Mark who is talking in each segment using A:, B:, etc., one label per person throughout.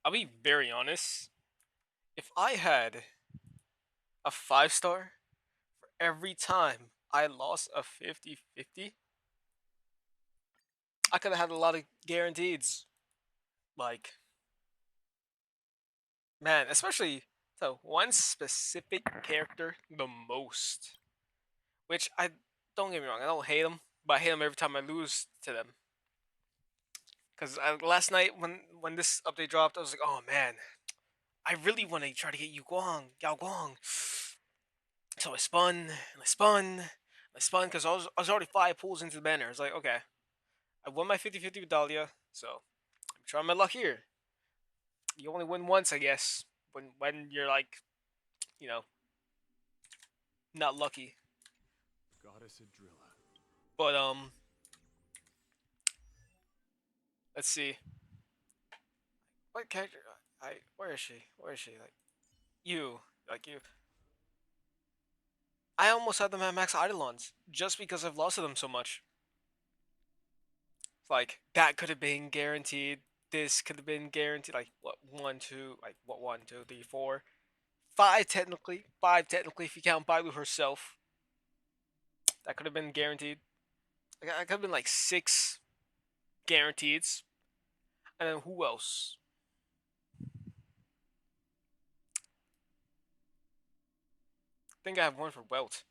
A: I'll be very honest. If I had a 5 star for every time I lost a 50-50, I could have had a lot of guarantees. Like, man, especially so one specific character the most. Which I don't get me wrong, I don't hate them, but I hate them every time I lose to them. Because last night when this update dropped, I was like, oh man, I really want to try to get Yao Guang. So I spun and I spun and I spun because I was already 5 pulls into the banner. I was like, okay, I won my 50-50 with Dahlia, so I'm trying my luck here. You only win once, I guess, when you're like, you know, not lucky.
B: Goddess Adrilla.
A: But let's see. What character? Where is she? Where is she? You, you. I almost had them at max Eidolons just because I've lost to them so much. Like that could have been guaranteed. This could have been guaranteed. Like what one, two, like what 1, 2, 3, 4, 5 technically. 5 technically if you count BAILU herself. That could have been guaranteed. Like, I could have been like 6 guaranteeds. And then who else? I think I have one for Welt.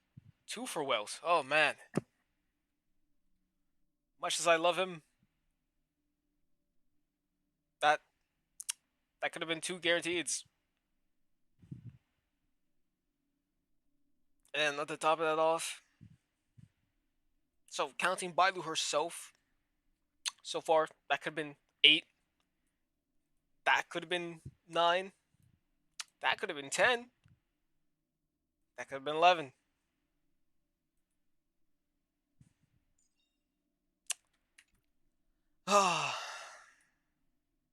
A: 2 for Welt. Oh man. Much as I love him, that that could have been 2 guaranteeds. And at the top of that off, so counting BAILU herself, so far that could have been 8. That could have been 9. That could have been 10. That could have been 11.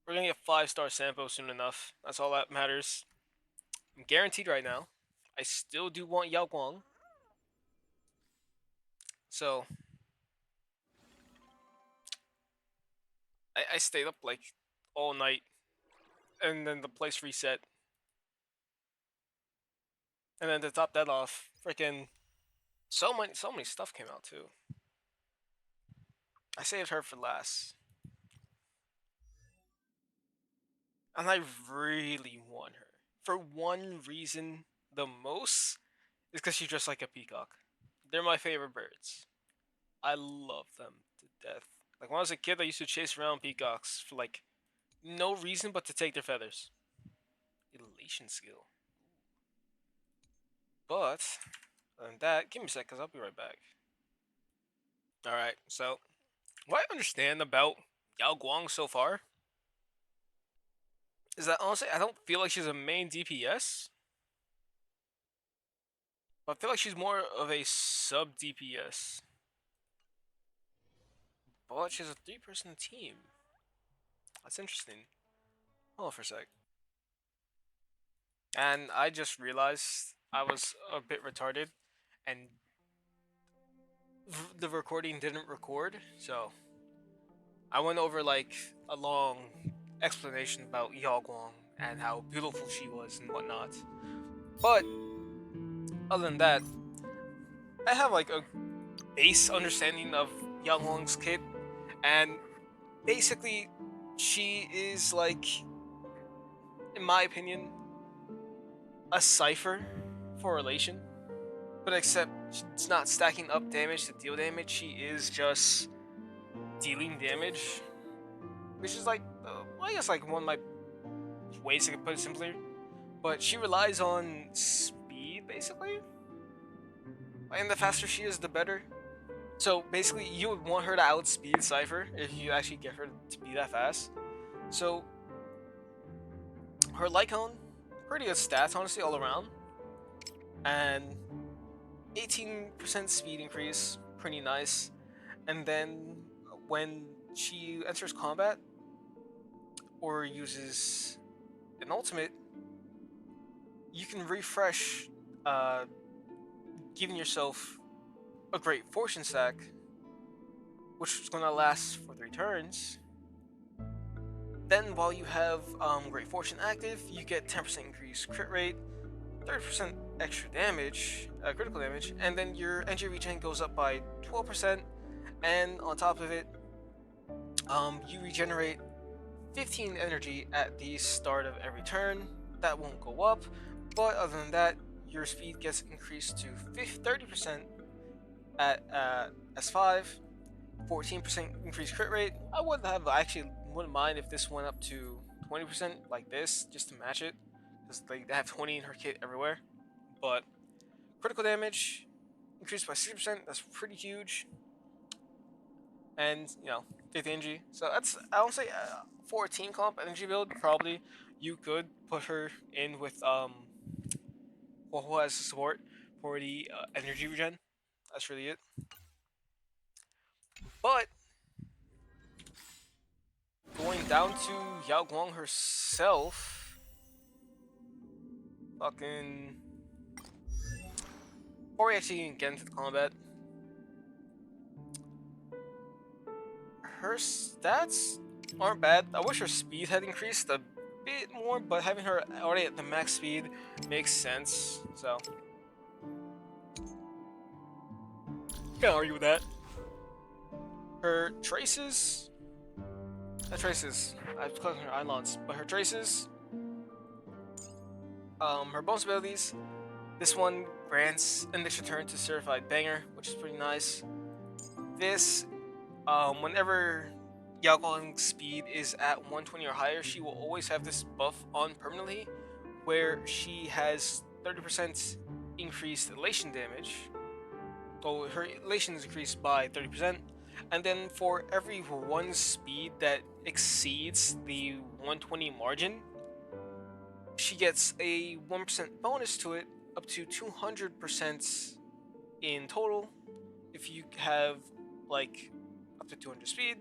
A: We're gonna get 5 star Sampo soon enough. That's all that matters. I'm guaranteed right now. I still do want Yao Guang. So I stayed up like all night and then the place reset. And then to top that off, freaking so many stuff came out too. I saved her for last. And I really want her. For one reason the most is because she's just like a peacock. They're my favorite birds. I love them to death. Like when I was a kid, I used to chase around peacocks for like no reason but to take their feathers. Elation skill. But other than that, give me a sec, cause I'll be right back. All right. So what I understand about Yao Guang so far is that honestly, I don't feel like she's a main DPS, but I feel like she's more of a sub DPS. But she's a 3-person team. That's interesting. Hold on for a sec. And I just realized I was a bit retarded, and the recording didn't record, so I went over like a long explanation about Yao Guang and how beautiful she was and whatnot. But other than that, I have like a base understanding of Yao Guang's kit, and basically, she is like, in my opinion, a cipher for relation. But except she's not stacking up damage to deal damage, she is just dealing damage. Which is like, well, I guess like one of my ways I could put it simpler. But she relies on speed, basically. And the faster she is, the better. So basically, you would want her to outspeed Cypher if you actually get her to be that fast. So her Lycone, pretty good stats, honestly, all around. And 18% speed increase, pretty nice. And then when she enters combat or uses an ultimate, you can refresh, uh, giving yourself a great fortune stack, which is going to last for 3 turns. Then while you have Great Fortune active, you get 10% increased crit rate, 30% extra damage, critical damage, and then your energy regen goes up by 12%, and on top of it, you regenerate 15 energy at the start of every turn. That won't go up, but other than that, your speed gets increased to 30% at S5, 14% increased crit rate. I actually wouldn't mind if this went up to 20% like this, just to match it, because they have 20 in her kit everywhere. But critical damage increased by 60%. That's pretty huge, and 50 energy. So that's, I don't say for a team comp energy build, probably you could put her in with HuoHuo as support for the energy regen. That's really it. But going down to Yao Guang herself, fucking. Before we actually get into the combat, her stats aren't bad. I wish her speed had increased a bit more, but having her already at the max speed makes sense. So can't argue with that. Her traces, not traces. I've clicked on her Eidolons, but her traces, her bonus abilities. This one grants an extra turn to Certified Banger, which is pretty nice. This, whenever Yao Guang's speed is at 120 or higher, she will always have this buff on permanently, where she has 30% increased elation damage. So her elation is increased by 30%, and then for every one speed that exceeds the 120 margin, she gets a 1% bonus to it, up to 200% in total if you have like up to 200 speed,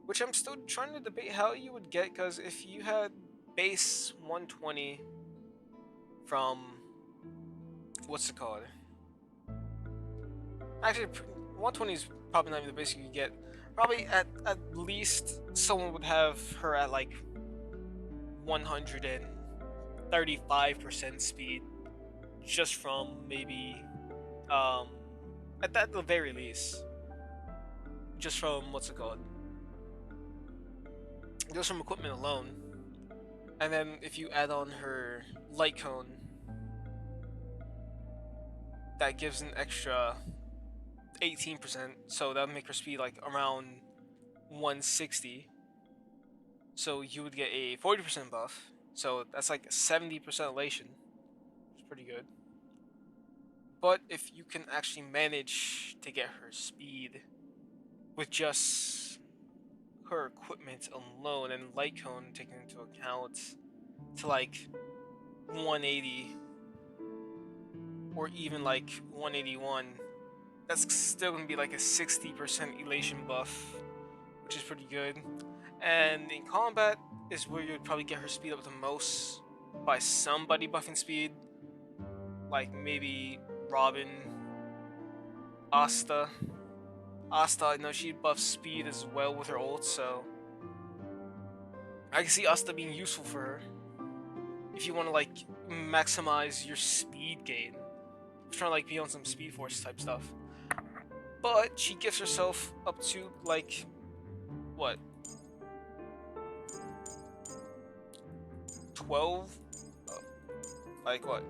A: which I'm still trying to debate how you would get, because if you had base 120 from, what's it called? Actually, 120 is probably not even the base you get. Probably at least someone would have her at like 135% speed, just from maybe at the very least, just from what's it called? Just from equipment alone. And then if you add on her light cone, that gives an extra 18%, so that would make her speed like around 160. So you would get a 40% buff. So that's like 70% elation. It's pretty good. But if you can actually manage to get her speed with just her equipment alone and light cone taken into account to like 180 or even like 181, that's still gonna be like a 60% elation buff, which is pretty good. And in combat is where you'd probably get her speed up the most by somebody buffing speed, like maybe Robin, Asta. I know she buffs speed as well with her ult, so I can see Asta being useful for her if you want to like maximize your speed gain. Trying to like be on some Speed Force type stuff. But she gives herself up to like what? 12? Like what?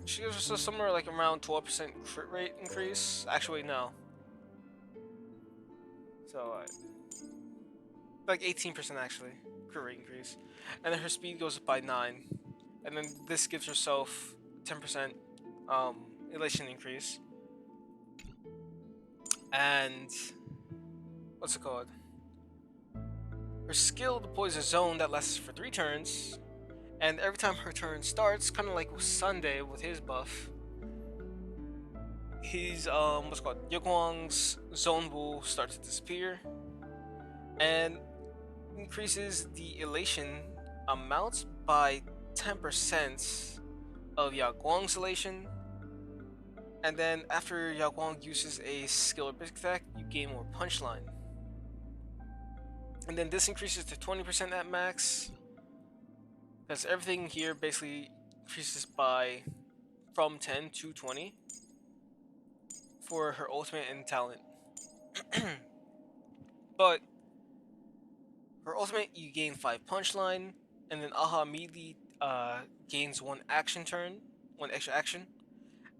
A: She gives herself somewhere like around 12% crit rate increase. Actually, no. So, like 18% actually, crit rate increase. And then her speed goes up by 9. And then this gives herself 10% elation increase. And what's it called? Her skill deploys a zone that lasts for 3 turns, and every time her turn starts, kind of like with Sunday with his buff, his what's it called? Yao Guang's zone will start to disappear, and increases the elation amount by 10% of Yao Guang's elation. And then after Yao Guang uses a skill or basic attack, you gain more punchline. And then this increases to 20% at max. Because everything here basically increases by from 10 to 20 for her ultimate and talent. But her ultimate, you gain 5 punchline, and then Aha immediately gains 1 action turn, 1 extra action,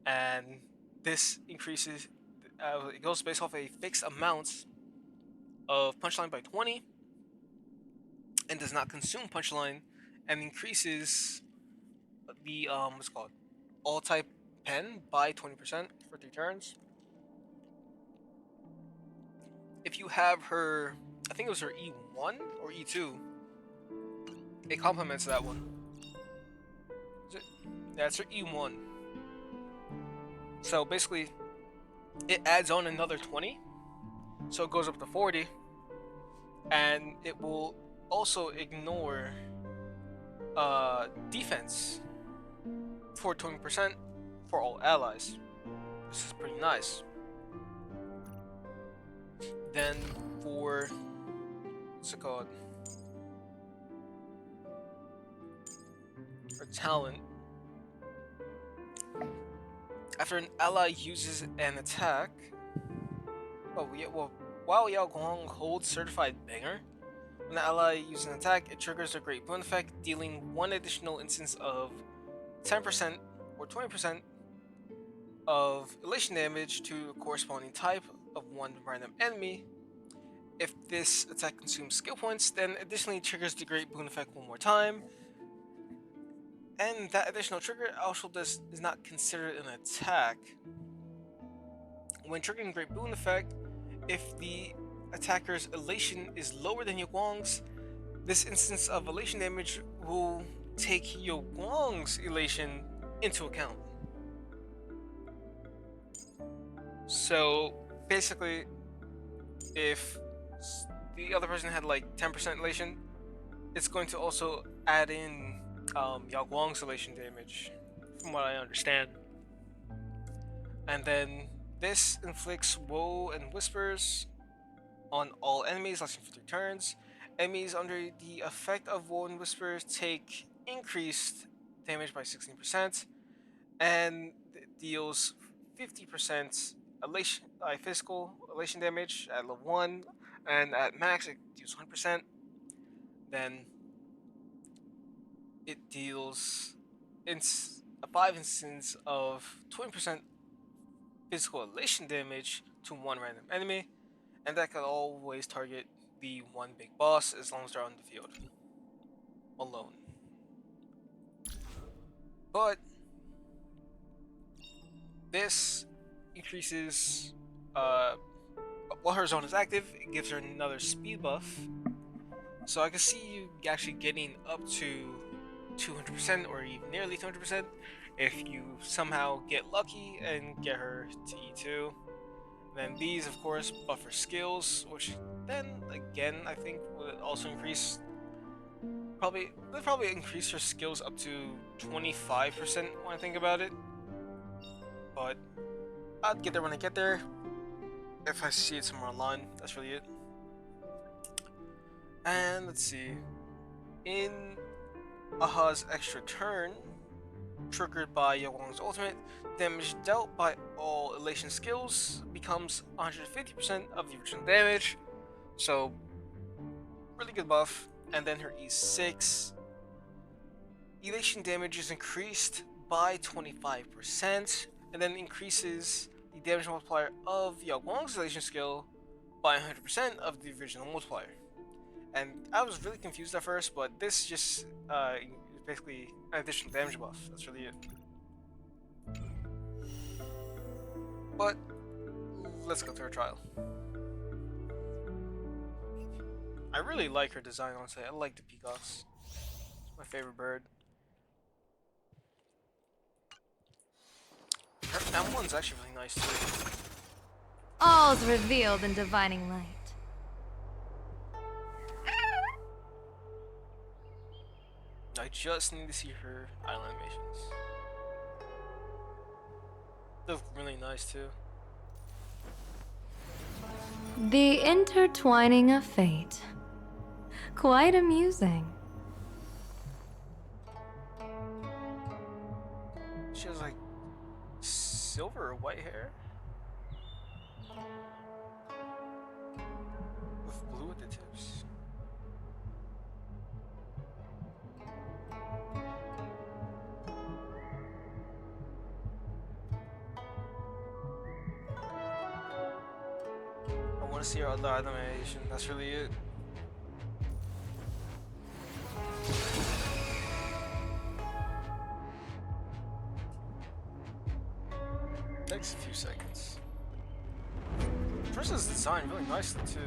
A: and this increases. It goes based off a fixed amount of punchline by 20, and does not consume punchline, and increases the what's it called, all type pen by 20% for 3 turns. If you have her, I think it was her E1 or E2, it complements that one. Yeah, it's her E1. So basically, it adds on another 20, so it goes up to 40, and it will also ignore defense for 20% for all allies. This is pretty nice. Then for what's it called? For talent, after an ally uses an attack, while Yao Guang holds certified banger, when the ally uses an attack, it triggers a great boon effect, dealing 1 additional instance of 10% or 20% of elation damage to a corresponding type of 1 random enemy. If this attack consumes skill points, then additionally triggers the great boon effect 1 more time. And that additional trigger also is not considered an attack. When triggering great boon effect, if the attacker's elation is lower than Yao Guang's, this instance of elation damage will take Yao Guang's elation into account. So basically, if the other person had like 10% elation, it's going to also add in Yao Guang's elation damage, from what I understand. And then this inflicts woe and whispers on all enemies lasting for 3 turns. Enemies under the effect of woe and whispers take increased damage by 16%, and it deals 50% elation, physical elation damage at level 1, and at max it deals 100%. Then it deals 5 instances of 20% physical elation damage to 1 random enemy, and that can always target the 1 big boss as long as they're on the field alone. But this increases, while her zone is active, it gives her another speed buff. So I can see you actually getting up to 200% or even nearly 200% if you somehow get lucky and get her to E2. Then these, of course, buffer skills, which then again I think would also increase. Would probably increase her skills up to 25% when I think about it. But I'll get there when I get there. If I see it somewhere online, that's really it. And let's see. In Aha's extra turn, triggered by Yao Guang's ultimate, damage dealt by all elation skills becomes 150% of the original damage. So, really good buff. And then her E6, elation damage is increased by 25%, and then increases the damage multiplier of Yao Guang's elation skill by 100% of the original multiplier. And I was really confused at first, but this just is basically an additional damage buff. That's really it. But let's go through her trial. I really like her design, honestly. I like the peacocks. It's my favorite bird. Her M1's actually really nice too.
C: All's revealed in divining light.
A: I just need to see her island animations. They look really nice too.
C: The intertwining of fate. Quite amusing.
A: She has like silver or white hair with blue at the tips. I want to see her other animation. That's really it. Takes a few seconds. First is designed really nicely too.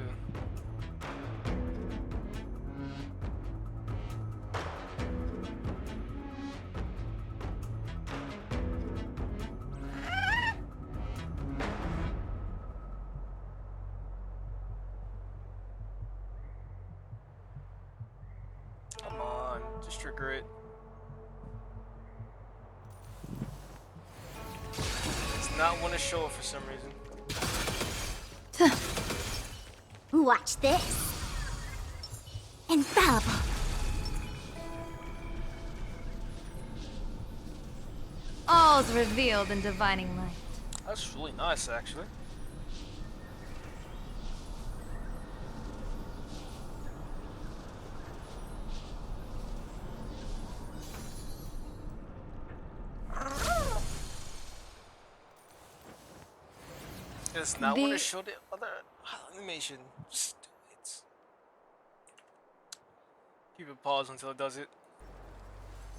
A: Come on, just trigger it. Not want to show it for some reason.
D: Watch this. Infallible.
C: All's revealed in divining light.
A: That's really nice, actually. Does not want to show the other animation. Just do it. Keep it paused until it does it.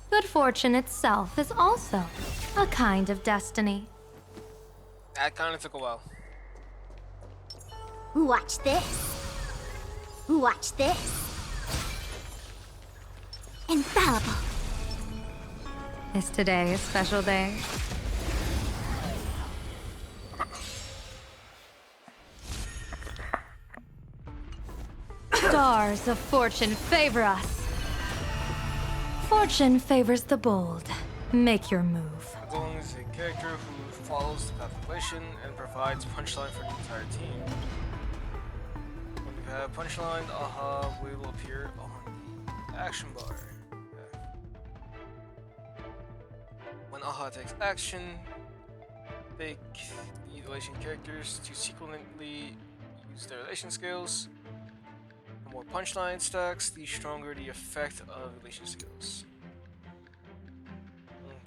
C: Good fortune itself is also a kind of destiny.
A: That kind of took a while.
D: Watch this. Watch this. Infallible.
C: Is today a special day? Stars of fortune favor us. Fortune favors the bold. Make your move.
A: Yao Guang is a character who follows the path of Elation and provides punchline for the entire team. When you have punchline, aha will appear on the action bar. Okay. When aha takes action, make the Elation characters to sequentially use their Elation skills. The more punchline stacks, the stronger the effect of Elation skills.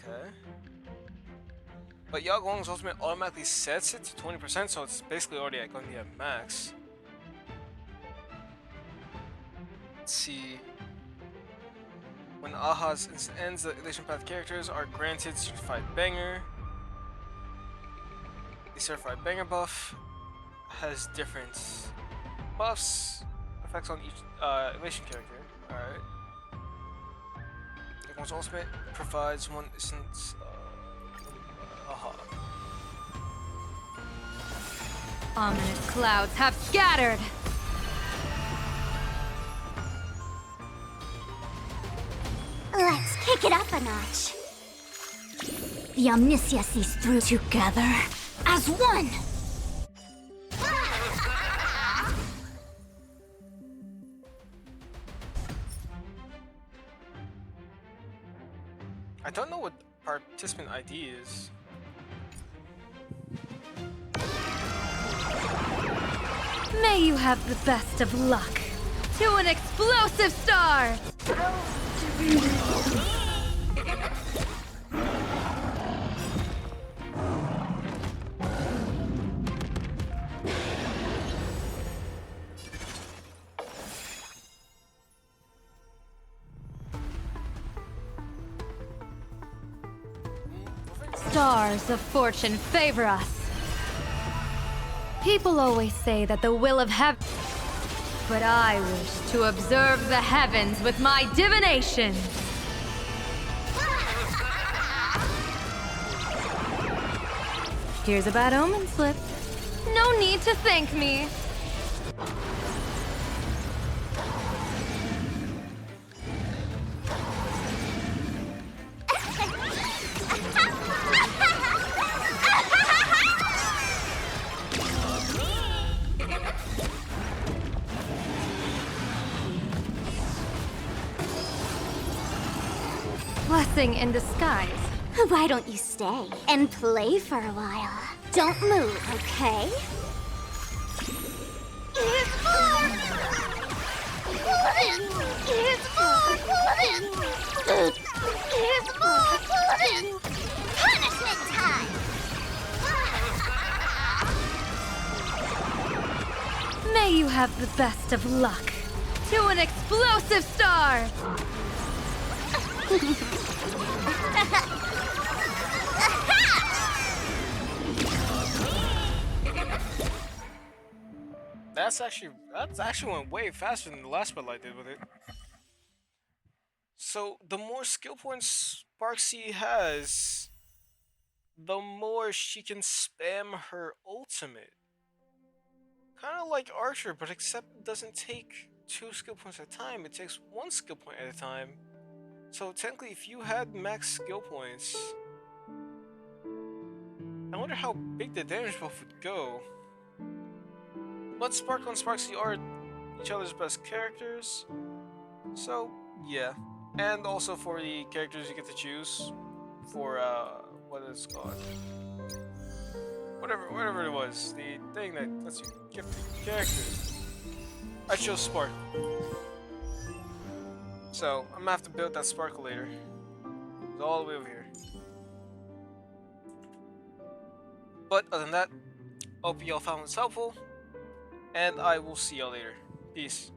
A: Okay. But Yao Guang's ultimate automatically sets it to 20%, so it's basically already going to be at max. Let's see. When Aha's ends, the Elation Path characters are granted Certified Banger. The Certified Banger buff has different buffs, effects on each Elation character. Alright. Yao Guang's ultimate provides one instance. Aha.
C: Ominous clouds have scattered.
D: Let's kick it up a notch. The Omniscia sees through together as one.
A: I don't know what participant ID is.
C: May you have the best of luck. To an explosive star! Stars of fortune favor us. People always say that the will of heaven, but I wish to observe the heavens with my divination. Here's a bad omen slip. No need to thank me. blessing in disguise.
D: Why don't you stay and play for a while? Don't move, okay? Here's more! Pudding! Here's more pudding! Here's more pudding! Punishment time!
C: May you have the best of luck. To an explosive star!
A: That's actually went way faster than the last battle I did with it. So the more skill points Sparxie has, the more she can spam her ultimate. Kind of like Archer, but except it doesn't take 2 skill points at a time, it takes 1 skill point at a time. So technically, if you had max skill points, I wonder how big the damage buff would go. But Sparkle and Sparxie are each other's best characters, so yeah. And also for the characters you get to choose for what is it called? Whatever it was, the thing that lets you gift the characters. I chose Sparkle. So I'm gonna have to build that Sparkle later. It's all the way over here. But other than that, hope y'all found this helpful, and I will see y'all later. Peace.